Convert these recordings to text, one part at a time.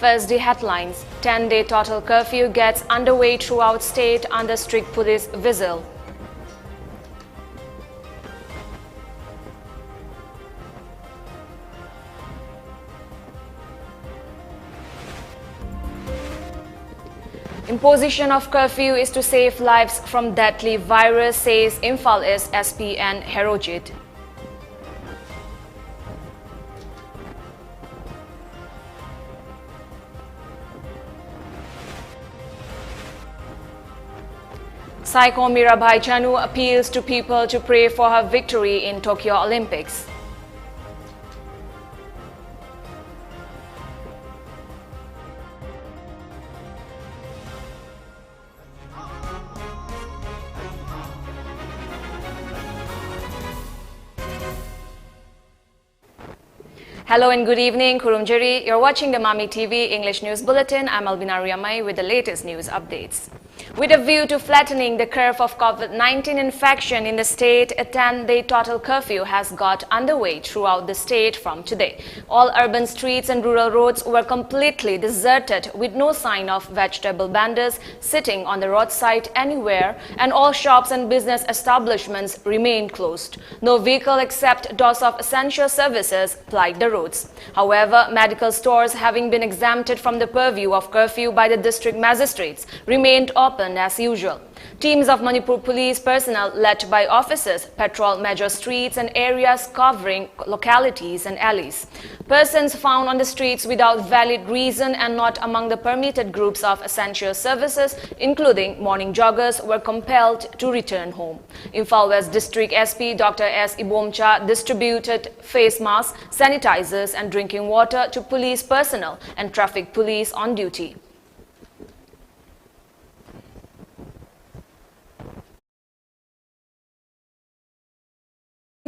First, the headlines. 10-day total curfew gets underway throughout state under strict police vigil. Imposition of curfew is to save lives from deadly virus, says Imphal East SP and Herojit. Saiko Mirabai Chanu appeals to people to pray for her victory in Tokyo Olympics. Hello and good evening, Kurumjeri. You're watching the MAMITv English News Bulletin. I'm ALBINA RIAMEI with the latest news updates. With a view to flattening the curve of COVID-19 infection in the state, a 10-day total curfew has got underway throughout the state from today. All urban streets and rural roads were completely deserted with no sign of vegetable vendors sitting on the roadside anywhere, and all shops and business establishments remained closed. No vehicle except those of essential services plied the roads. However, medical stores, having been exempted from the purview of curfew by the district magistrates, remained open as usual. Teams of Manipur police personnel led by officers patrol major streets and areas covering localities and alleys. Persons found on the streets without valid reason and not among the permitted groups of essential services, including morning joggers, were compelled to return home. Imphal West District SP Dr. S. Ibomcha distributed face masks, sanitizers and drinking water to police personnel and traffic police on duty.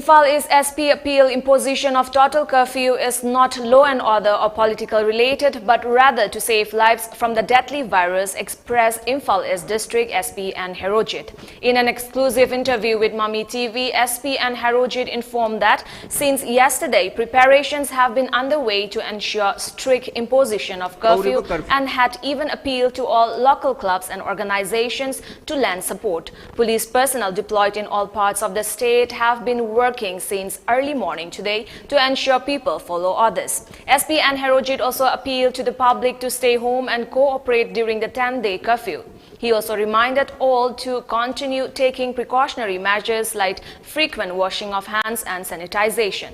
Imphal East SP appeal imposition of total curfew is not law and order or political related, but rather to save lives from the deadly virus, expressed Imphal East District SP and Herojit. In an exclusive interview with MAMITv, SP and Herojit informed that since yesterday, preparations have been underway to ensure strict imposition of curfew and had even appealed to all local clubs and organizations to lend support. Police personnel deployed in all parts of the state have been working since early morning today to ensure people follow orders. SP and Herojit also appealed to the public to stay home and cooperate during the 10-day curfew. He also reminded all to continue taking precautionary measures like frequent washing of hands and sanitization.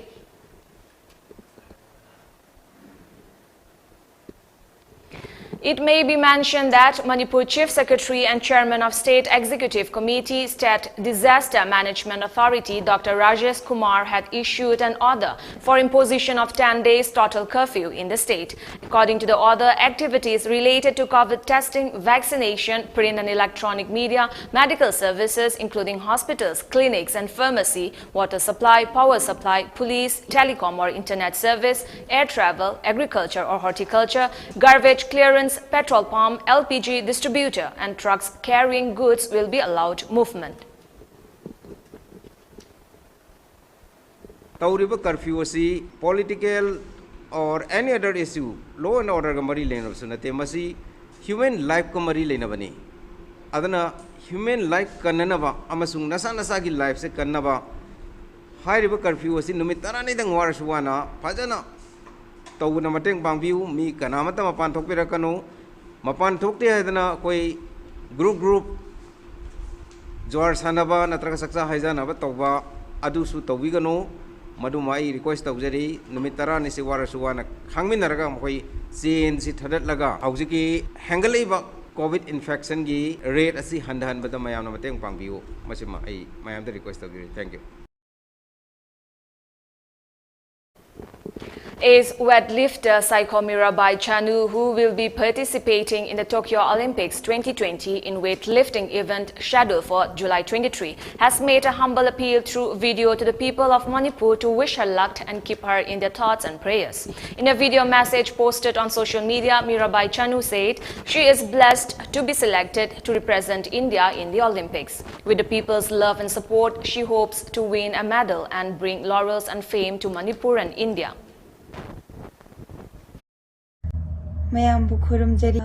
It may be mentioned that Manipur Chief Secretary and Chairman of State Executive Committee, State Disaster Management Authority, Dr. Rajesh Kumar, had issued an order for imposition of 10 days total curfew in the state. According to the order, activities related to COVID testing, vaccination, print and electronic media, medical services, including hospitals, clinics and pharmacy, water supply, power supply, police, telecom or internet service, air travel, agriculture or horticulture, garbage clearance, petrol pump, LPG distributor and trucks carrying goods will be allowed movement. Tauriba curfew asi political or any other issue, law and order gamari lena sunate masi human life gamari lena bani. Adana human life kananaba amasung nasa gi life se kanaba. High river curfew asi numitara ni dang waraswana pajana. Tau na mateng pangview mi kanamata mapan thok pira kanu mapan thok te hadana koi group jor sanaba natraka saksa haijana ba tawba adu su tawi gano madu mai request tawjari numitara ni se warasuwana khangminaraga koi chain si thadat laga haujiki hangalaiba covid infection gi rate asi handan bada mayam na mateng pangview masima ai mayam da request tawjari. Thank you. Is weightlifter Saiko Mirabai Chanu, who will be participating in the Tokyo Olympics 2020 in weightlifting event scheduled for July 23, has made a humble appeal through video to the people of Manipur to wish her luck and keep her in their thoughts and prayers. In a video message posted on social media, Mirabai Chanu said she is blessed to be selected to represent India in the Olympics. With the people's love and support, she hopes to win a medal and bring laurels and fame to Manipur and India. mayambu khurumjari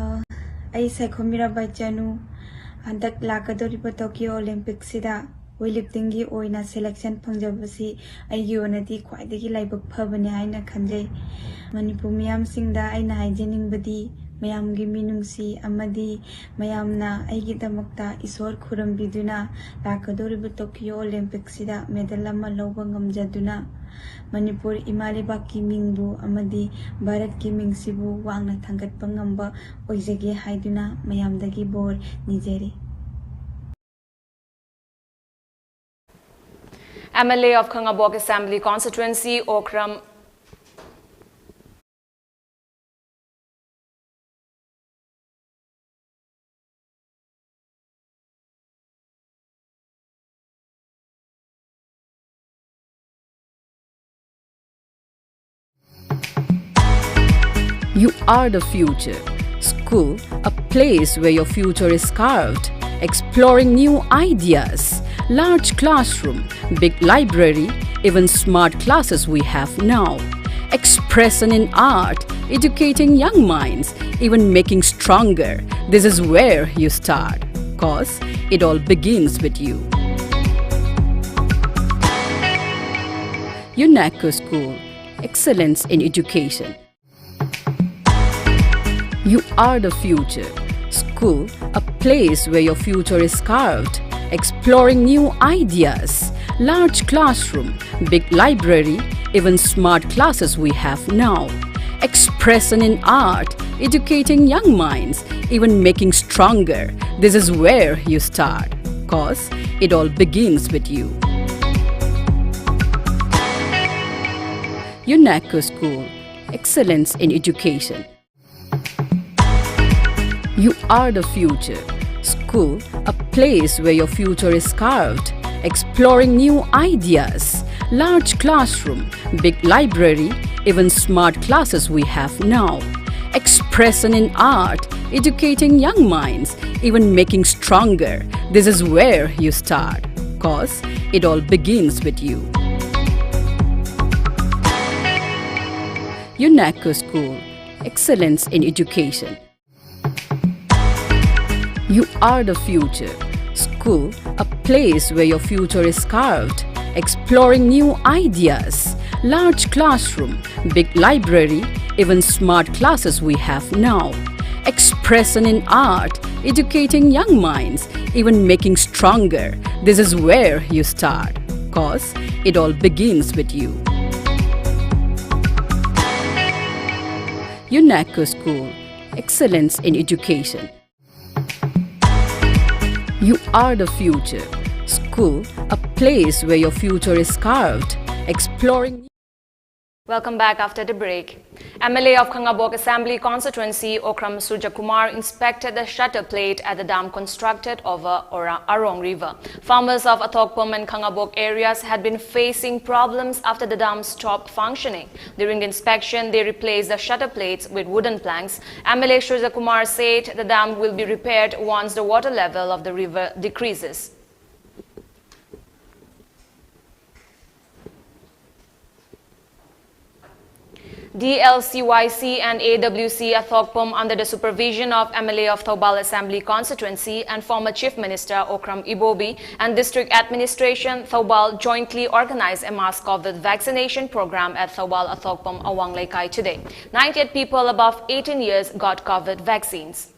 ai Saikhomira Bachanu handak lakadoriba Tokyo Olympics sida weightlifting gi oina selection phangjabasi aigi onadi khwaidagi laibak phabani haina khanjai Manipur miyam singda aina haijeningbadi mayamgi minungsi amadi mayamna aigi damakta isor khurambiduna lakadoriba Tokyo Olympics sida medal ama lawba ngamjaduna Manipur imalibak ki mingbu amadi Bharat ki mingsibu wangna thangatpa ngamba oijage haiduna mayamdagi bor nijeri MLA of Khangabok Assembly Constituency, Okram You are the future. School, a place where your future is carved. Exploring new ideas. Large classroom, big library, even smart classes we have now. Expression in art, educating young minds, even making stronger. This is where you start. Cause it all begins with you. UNESCO School, excellence in education. You are the future. School, a place where your future is carved. Exploring new ideas. Large classroom, big library, even smart classes we have now. Expression in art, educating young minds, even making stronger. This is where you start. Cause it all begins with you. UNESCO School, excellence in education. You are the future. School, a place where your future is carved. Exploring new ideas. Large classroom, big library, even smart classes we have now. Expression in art, educating young minds, even making stronger. This is where you start. Cause it all begins with you. UNESCO School, excellence in education. You are the future. School, a place where your future is carved. Exploring new ideas. Large classroom, big library, even smart classes we have now. Expression in art, educating young minds, even making stronger. This is where you start. Cause it all begins with you. UNESCO School, excellence in education. You are the future. School, a place where your future is carved. Exploring. Welcome back after the break. MLA of Khangabok Assembly Constituency, Okram Surjakumar, inspected the shutter plate at the dam constructed over Arong River. Farmers of Athokpom and Khangabok areas had been facing problems after the dam stopped functioning. During the inspection, they replaced the shutter plates with wooden planks. MLA Surjakumar said the dam will be repaired once the water level of the river decreases. DLCYC and AWC Athokpom, under the supervision of MLA of Thoubal Assembly Constituency and former Chief Minister Okram Ibobi and District Administration Thoubal, jointly organized a mass COVID vaccination program at Thoubal Athokpom Awang Laikai today. 98 people above 18 years got COVID vaccines.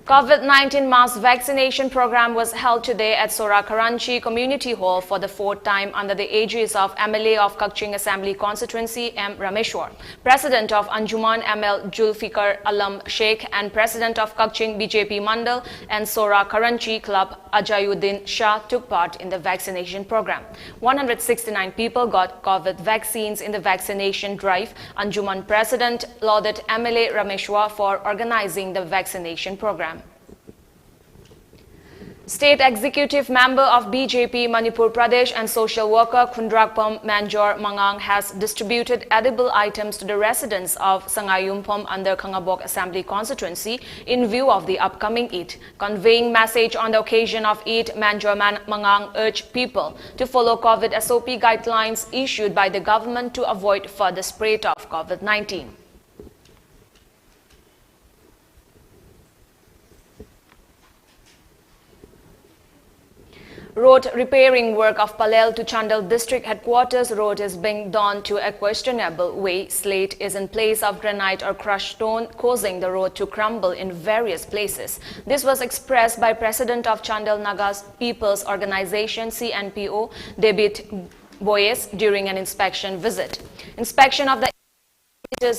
COVID-19 mass vaccination program was held today at Sora Karanchi Community Hall for the fourth time under the aegis of MLA of Kakching Assembly Constituency M. Rameshwar. President of Anjuman ML Julfikar Alam Sheikh and President of Kakching BJP Mandal and Sora Karanchi Club Ajayuddin Shah took part in the vaccination program. 169 people got COVID vaccines in the vaccination drive. Anjuman President lauded MLA Rameshwar for organizing the vaccination program. State Executive Member of BJP Manipur Pradesh and social worker Khundrakpam Manjor Mangang has distributed edible items to the residents of Sangayumpom under Khangabok Assembly Constituency in view of the upcoming Eid. Conveying message on the occasion of Eid, Manjor Mangang urged people to follow COVID SOP guidelines issued by the government to avoid further spread of COVID-19. Road repairing work of Palel to Chandal district headquarters road is being done to a questionable way. Slate is in place of granite or crushed stone, causing the road to crumble in various places. This was expressed by President of Chandal Naga's People's Organization CNPO, David Boyes, during an inspection visit. Inspection of the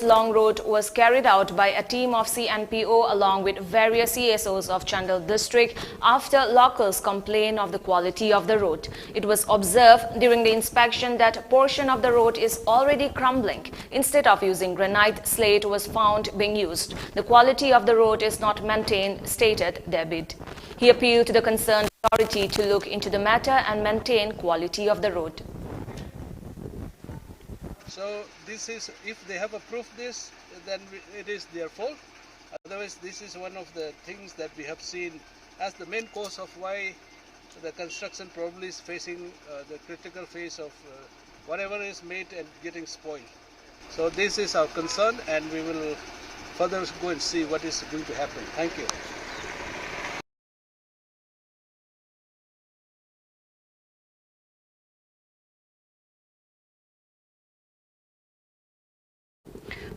long road was carried out by a team of CNPO along with various CSOs of Chandal district after locals complained of the quality of the road. It was observed during the inspection that a portion of the road is already crumbling. Instead of using granite, slate was found being used. The quality of the road is not maintained, stated David. He appealed to the concerned authority to look into the matter and maintain quality of the road. So this is, if they have approved this, then it is their fault. Otherwise, this is one of the things that we have seen as the main cause of why the construction probably is facing the critical phase of whatever is made and getting spoiled. So this is our concern, and we will further go and see what is going to happen. Thank you.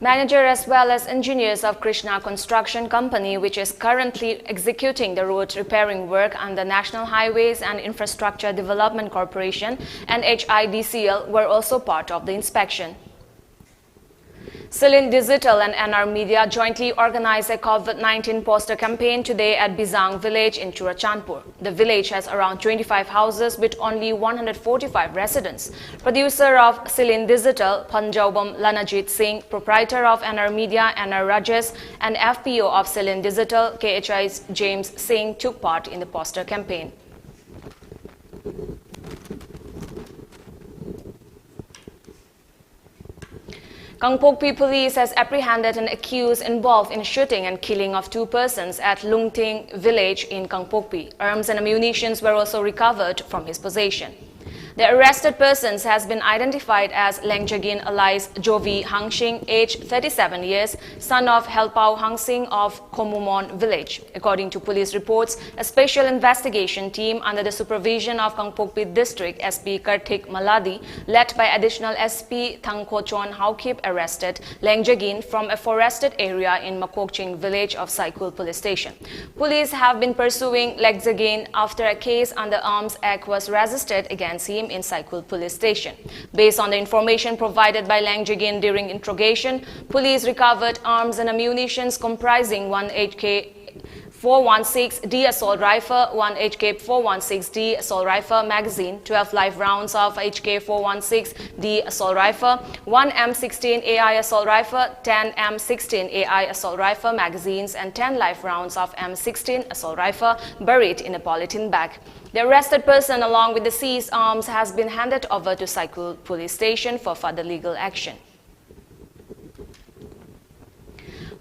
Manager as well as engineers of Krishna Construction Company, which is currently executing the road repairing work on the National Highways and Infrastructure Development Corporation and HIDCL, were also part of the inspection. Celine Digital and NR Media jointly organized a COVID-19 poster campaign today at Bizang village in Churachandpur. The village has around 25 houses with only 145 residents. Producer of Celine Digital, Panjaubam Lanajit Singh, proprietor of NR Media, NR Rajesh, and FPO of Celine Digital, KHI's James Singh, took part in the poster campaign. Kangpokpi police has apprehended an accused involved in shooting and killing of 2 persons at Lungting village in Kangpokpi. Arms and ammunition were also recovered from his possession. The arrested persons has been identified as Lengjagin alias Jovi Hangxing, aged 37 years, son of Helpao Hangsing of Komumon village. According to police reports, a special investigation team under the supervision of Kangpokpi District SP Karthik Maladi, led by additional SP Thangkochon Haukip, arrested Lengjagin from a forested area in Makokching village of Saikul police station. Police have been pursuing Lengjagin after a case under Arms Act was registered against him in Saikul police station. Based on the information provided by Lengjagin during interrogation, police recovered arms and ammunition comprising 1 HK-416D assault rifle, 1 HK-416D assault rifle magazine, 12 live rounds of HK-416D assault rifle, 1 M16AI assault rifle, 10 M16AI assault rifle magazines, and 10 live rounds of M16 assault rifle buried in a polythene bag. The arrested person along with the seized arms has been handed over to Saikul police station for further legal action.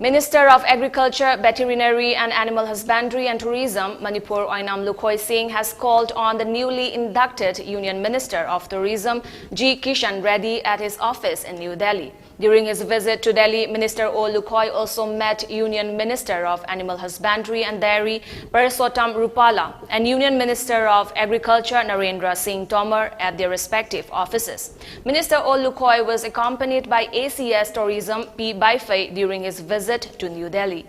Minister of Agriculture, Veterinary and Animal Husbandry and Tourism, Manipur Oinam Lukhoi Singh, has called on the newly inducted Union Minister of Tourism, G. Kishan Reddy, at his office in New Delhi. During his visit to Delhi, Minister O. Lukhoi also met Union Minister of Animal Husbandry and Dairy, Parasottam Rupala, and Union Minister of Agriculture, Narendra Singh Tomar, at their respective offices. Minister O. Lukhoi was accompanied by ACS Tourism P. Baifei during his visit to New Delhi.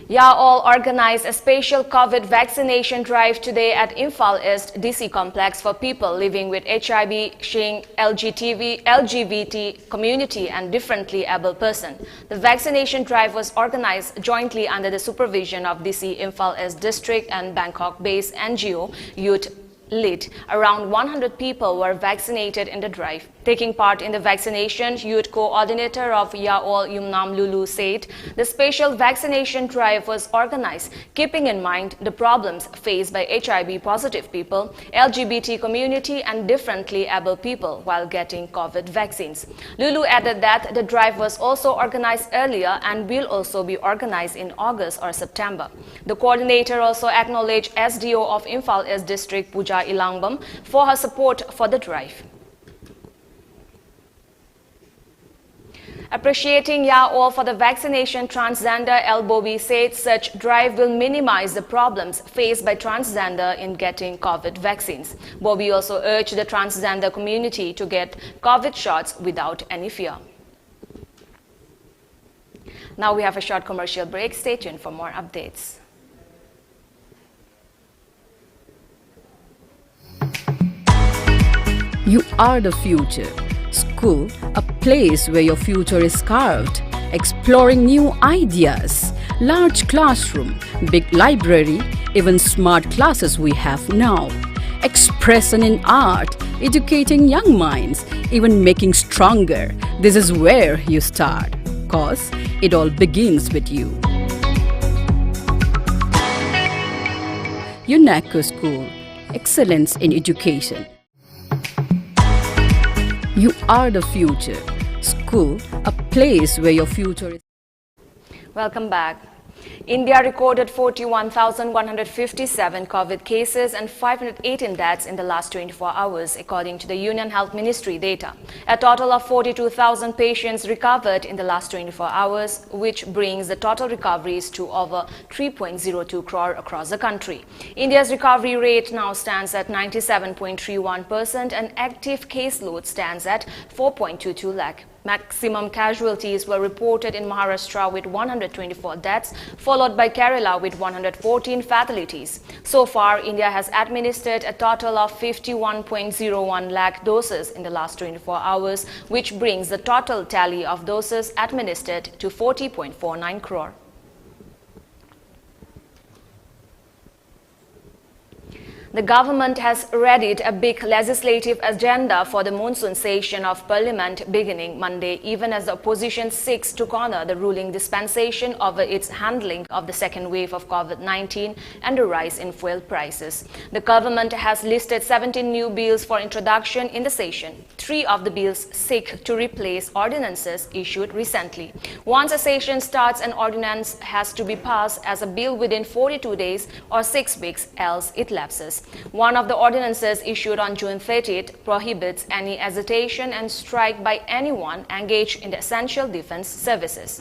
YAOL organized a special COVID vaccination drive today at Imphal East DC complex for people living with HIV, Shing, LGBT community and differently able person. The vaccination drive was organized jointly under the supervision of DC Imphal East District and Bangkok-based NGO Youth Lit. Around 100 people were vaccinated in the drive. Taking part in the vaccination, Youth Coordinator of YAOL Yumnam Lulu said the special vaccination drive was organized keeping in mind the problems faced by HIV-positive people, LGBT community and differently able people while getting COVID vaccines. Lulu added that the drive was also organized earlier and will also be organized in August or September. The coordinator also acknowledged SDO of Imphal East District Puja Ilangbam for her support for the drive. Appreciating all for the vaccination, transgender Bobby said such drive will minimize the problems faced by transgender in getting COVID vaccines. Bobby also urged the transgender community to get COVID shots without any fear. Now we have a short commercial break. Stay tuned for more updates. You are the future. School, a place where your future is carved. Exploring new ideas. Large classroom, big library, even smart classes we have now. Expression in art, educating young minds, even making stronger. This is where you start. Cause it all begins with you. UNESCO School, excellence in education. You are the future. School, a place where your future is. Welcome back. India recorded 41,157 COVID cases and 518 deaths in the last 24 hours, according to the Union Health Ministry data. A total of 42,000 patients recovered in the last 24 hours, which brings the total recoveries to over 3.02 crore across the country. India's recovery rate now stands at 97.31% and active caseload stands at 4.22 lakh. Maximum casualties were reported in Maharashtra with 124 deaths, followed by Kerala with 114 fatalities. So far, India has administered a total of 51.01 lakh doses in the last 24 hours, which brings the total tally of doses administered to 40.49 crore. The government has readied a big legislative agenda for the monsoon session of Parliament beginning Monday, even as the opposition seeks to corner the ruling dispensation over its handling of the second wave of COVID-19 and the rise in fuel prices. The government has listed 17 new bills for introduction in the session. 3 of the bills seek to replace ordinances issued recently. Once a session starts, an ordinance has to be passed as a bill within 42 days or 6 weeks, else it lapses. One of the ordinances issued on June 30th prohibits any hesitation and strike by anyone engaged in the essential defense services.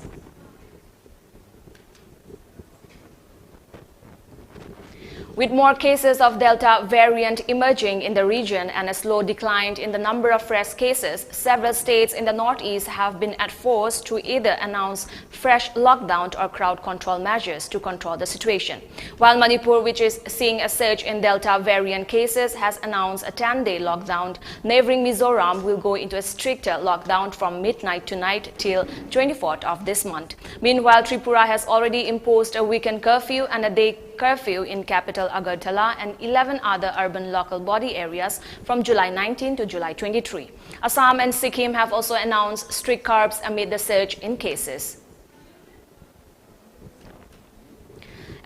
With more cases of Delta variant emerging in the region and a slow decline in the number of fresh cases, several states in the northeast have been forced to either announce fresh lockdown or crowd control measures to control the situation. While Manipur, which is seeing a surge in Delta variant cases, has announced a 10-day lockdown, neighboring Mizoram will go into a stricter lockdown from midnight tonight till 24th of this month. Meanwhile, Tripura has already imposed a weekend curfew and a day curfew in capital Agartala and 11 other urban local body areas from July 19 to July 23. Assam and Sikkim have also announced strict curbs amid the surge in cases.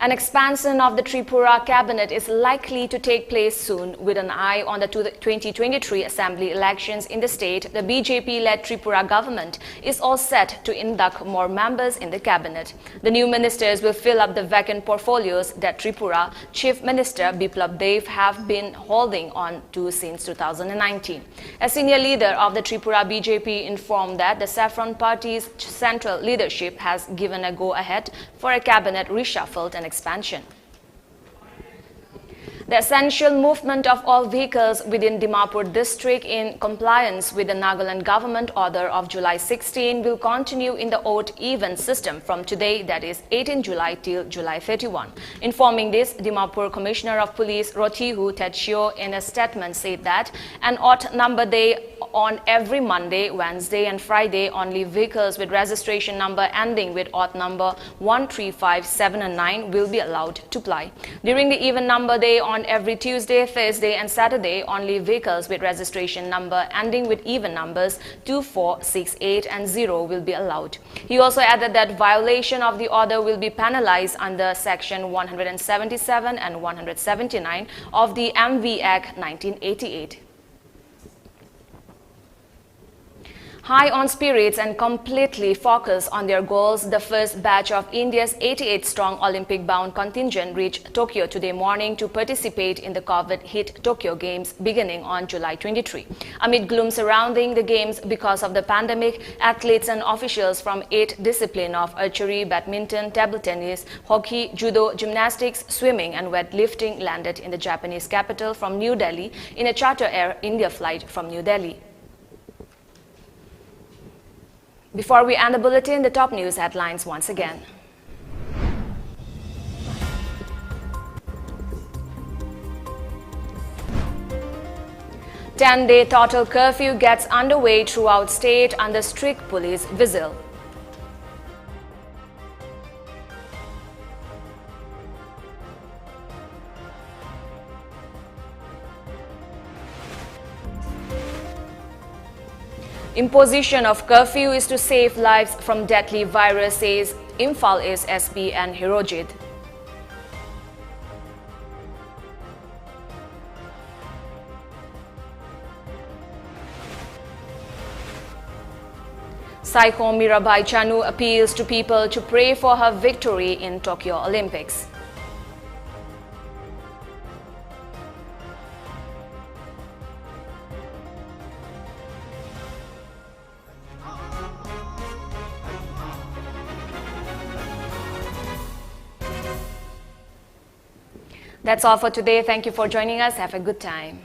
An expansion of the Tripura cabinet is likely to take place soon. With an eye on the 2023 assembly elections in the state, the BJP-led Tripura government is all set to induct more members in the cabinet. The new ministers will fill up the vacant portfolios that Tripura Chief Minister Biplab Dev have been holding on to since 2019. A senior leader of the Tripura BJP informed that the Saffron Party's central leadership has given a go-ahead for a cabinet reshuffle and expansion. The essential movement of all vehicles within Dimapur district in compliance with the Nagaland government order of July 16 will continue in the odd-even system from today, that is 18 July till July 31. Informing this, Dimapur Commissioner of Police Rotihu Tetshio in a statement said that an odd number day on every Monday, Wednesday and Friday, only vehicles with registration number ending with odd number 1, 3, 5, 7 and 9 will be allowed to ply. During the even number day on every Tuesday, Thursday and Saturday, only vehicles with registration number ending with even numbers 2, 4, 6, 8 and 0 will be allowed. He also added that violation of the order will be penalized under Section 177 and 179 of the MV Act 1988. High on spirits and completely focused on their goals, the first batch of India's 88-strong Olympic-bound contingent reached Tokyo today morning to participate in the COVID-hit Tokyo Games beginning on July 23. Amid gloom surrounding the Games because of the pandemic, athletes and officials from 8 disciplines of archery, badminton, table tennis, hockey, judo, gymnastics, swimming and weightlifting landed in the Japanese capital from New Delhi in a charter Air India flight from New Delhi. Before we end the bulletin, the top news headlines once again. Ten-day total curfew gets underway throughout state under strict police vigil. Imposition of curfew is to save lives from deadly virus, says Imphal East SP and Hirojid. Cyclone Mirabai Chanu appeals to people to pray for her victory in Tokyo Olympics. That's all for today. Thank you for joining us. Have a good time.